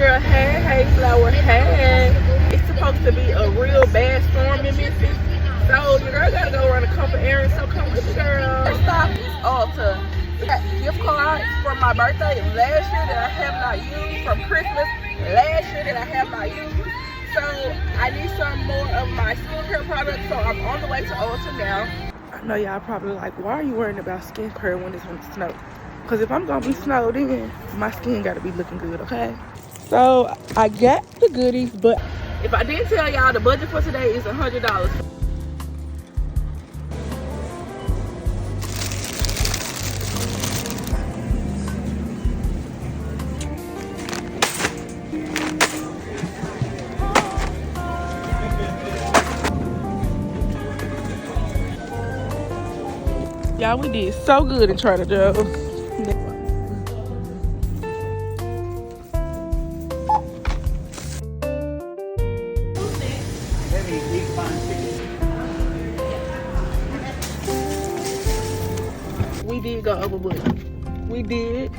girl, hey flower, hey. It's supposed to be a real bad storm in Memphis. So your girl gotta go run a couple errands, so come with the girl. First stop is Ulta. We got gift cards for my birthday last year that I have not used, from Christmas last year that I have not used. So I need some more of my skincare products, so I'm on the way to Ulta now. I know y'all probably like, why are you worrying about skincare when it's gonna snow? Because if I'm gonna be snowed in, my skin gotta be looking good, okay? So I got the goodies, but if I didn't tell y'all, the budget for today is $100. Y'all, we did so good in Trader Joe's. We did go over budget. We did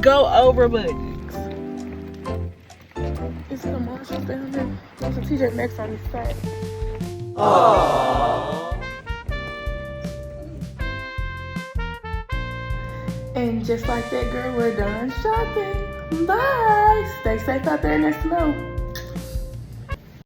go over budget. It's some Marshalls down there. There's a TJ Maxx on this side. Aww. And just like that, girl, we're done shopping. Bye. Stay safe out there in that snow.